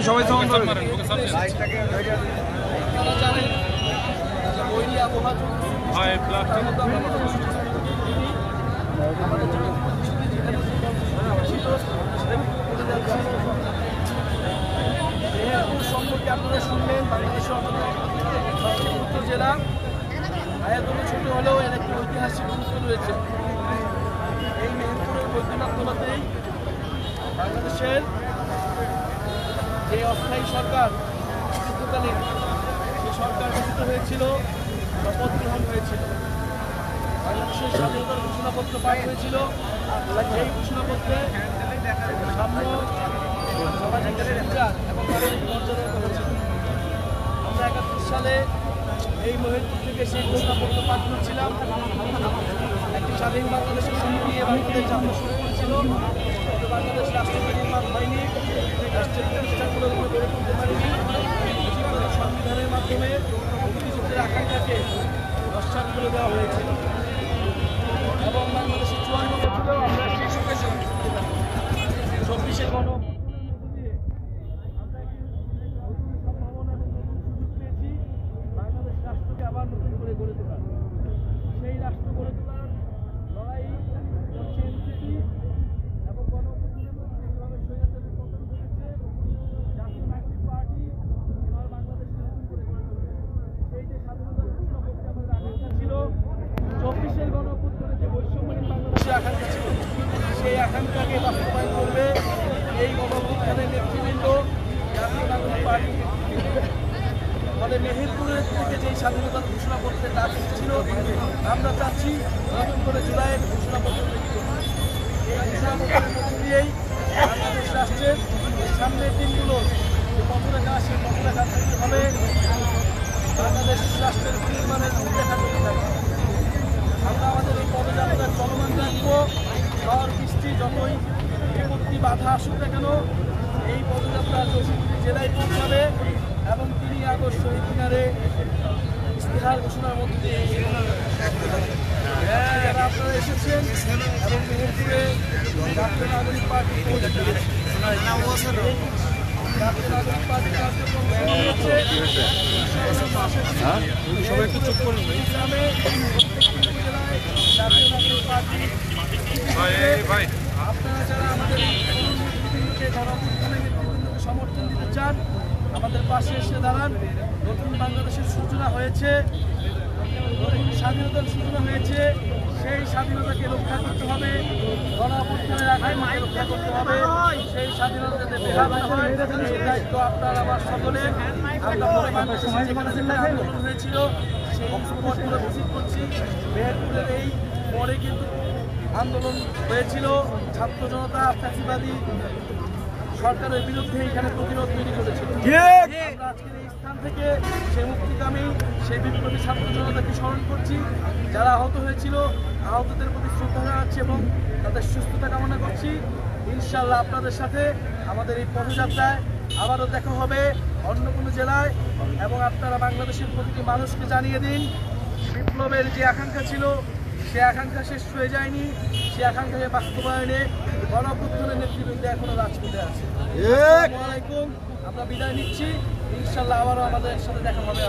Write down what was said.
সবাই আমাদের সম্পর্কে আপনারা শুনলেন। বাংলাদেশের উত্তর জেলা আয়তনে ছোট হলেও এর একটি ঐতিহাসিক গুরুত্ব রয়েছে। এই মেহেরপুরের বৈদ্যনাথতলাতেই বাংলাদেশের যে অস্থায়ী সরকার যুদ্ধকালীন যে সরকার গঠিত হয়েছিল বা পদ গ্রহণ হয়েছিল, বাংলাদেশের স্বাধীনতার ঘোষণাপত্র পাঠ হয়েছিল। এই ঘোষণাপত্রে সাম্য, সামাজিক বিচার এবং নাগরিক মর্যাদার কথা ছিল। আমরা 71 সালে এই মেহেরপুর থেকে সেই ঘোষণাপত্র পাঠ করছিলাম। একটি স্বাধীন বাংলাদেশের সঙ্গে নিয়ে বাংলাদেশ যাত্রা শুরু করেছিল। বাংলাদেশ রাষ্ট্র নির্মাণ হয়নি, রাষ্ট্রের প্রতিষ্ঠানগুলো গড়ে তুলতে পারেনি। সংবিধানের মাধ্যমে মুক্তিযুদ্ধের আকাঙ্ক্ষাকে নস্যাৎ করে দেওয়া হয়েছিল এবং বাংলাদেশের 54 বছরেও আমরা সেই সুখে 24-এর গণ রাষ্ট্রকে আবার নতুন করে গড়ে তোলা। সেই রাষ্ট্র গড়ে তোলার লড়াই করছে এনসিপি এবং গণঅভ্যুত্থানের মধ্যে যেভাবে স্বৈরাচারের পতন ঘটেছে, জাতীয় নাগরিক পার্টি এবার বাংলাদেশকে নতুন করে গড়ে তুলবে। সেই যে স্বাধীনতার ঘোষণাপত্রে আমাদের আকাঙ্ক্ষা ছিল, 24-এর গণঅভ্যুত্থানে যে বৈষম্যহীন বাংলাদেশের আকাঙ্ক্ষা ছিল, সেই আকাঙ্ক্ষাকে বাস্তবায়ন করবে এই গণঅভ্যুত্থানের নেতৃবৃন্দ, জাতীয় নাগরিক পার্টি। ফলে মেহেরপুরের থেকে যেই স্বাধীনতার ঘোষণাপত্রের ডাক ছিল, আমরা চাচ্ছি নতুন করে জুলাইয়ের ঘোষণাপত্র তৈরি করব। এই ঘোষণাপত্রের মধ্য দিয়েই বাংলাদেশ রাষ্ট্রের সামনের দিনগুলো যে পথরেখা, সেই পথরেখা তৈরি হবে। বাংলাদেশ রাষ্ট্রের নির্মাণের রূপরেখা তৈরি থাকবে। আমরা আমাদের এই পদযাত্রা চলমান রাখবো। ঝড় বৃষ্টি যতই বিপত্তি বাধা আসুক না কেন, এই পদযাত্রা চৌষট্টি জেলায় পৌঁছাবে এবং 3 আগস্ট শহীদ মিনারে ইশতেহার ঘোষণার মধ্য দিয়ে যারা আপনারা এসেছেন এবং মেহেরপুরে জাতীয় নাগরিক পার্টি কার্যক্রম হচ্ছে। সবাই একটু চুপ করুন। গ্রামে উপজেলায় জাতীয় নাগরিক পার্টি আপনারা যারা আমাদের নেতৃবৃন্দকে গণঅভ্যুত্থানের নেতৃবৃন্দকে সমর্থন দিতে চান, আমাদের পাশে এসে দাঁড়ান। নতুন বাংলাদেশের সূচনা হয়েছে, নতুন স্বাধীনতার সূচনা হয়েছে। সেই স্বাধীনতাকে রক্ষা করতে হবে, গণঅভ্যুত্থানের আকাঙ্ক্ষাকে রক্ষা করতে হবে। সেই স্বাধীনতা যাতে ব্যাহত না হয়, এই দায়িত্ব আপনার আমার সকলে। আন্দোলন হয়েছিল সেই স্পটগুলো ভিজিট করছি। মেহেরপুরের এই পরে কিন্তু আন্দোলন হয়েছিল, ছাত্র জনতা ফ্যাসিবাদী সরকারের বিরুদ্ধে এখানে প্রতিরোধ তৈরি করেছিল। আমরা আজকের এই স্থান থেকে সেই মুক্তিকামী, সেই বিপ্লবী ছাত্র জনতাকে স্মরণ করছি, যারা আহত হয়েছিল। আহতদের প্রতি শ্রদ্ধা জানাচ্ছি এবং তাদের সুস্থতা কামনা করছি। ইনশাআল্লাহ আপনাদের সাথে আমাদের এই পদযাত্রায় আবারও দেখা হবে অন্য কোনো জেলায়। এবং আপনারা বাংলাদেশের প্রতিটি মানুষকে জানিয়ে দিন, বিপ্লবের যে আকাঙ্ক্ষা ছিল, সে আকাঙ্ক্ষা শেষ হয়ে যায়নি। সে আকাঙ্ক্ষাকে বাস্তবায়নে গণঅভ্যুত্থানের নেতৃবৃন্দ এখনো রাজপথে আছে। আসসালামু আলাইকুম। আমরা বিদায় নিচ্ছি। ইনশাআল্লাহ আবারও আমাদের সাথে দেখা হবে।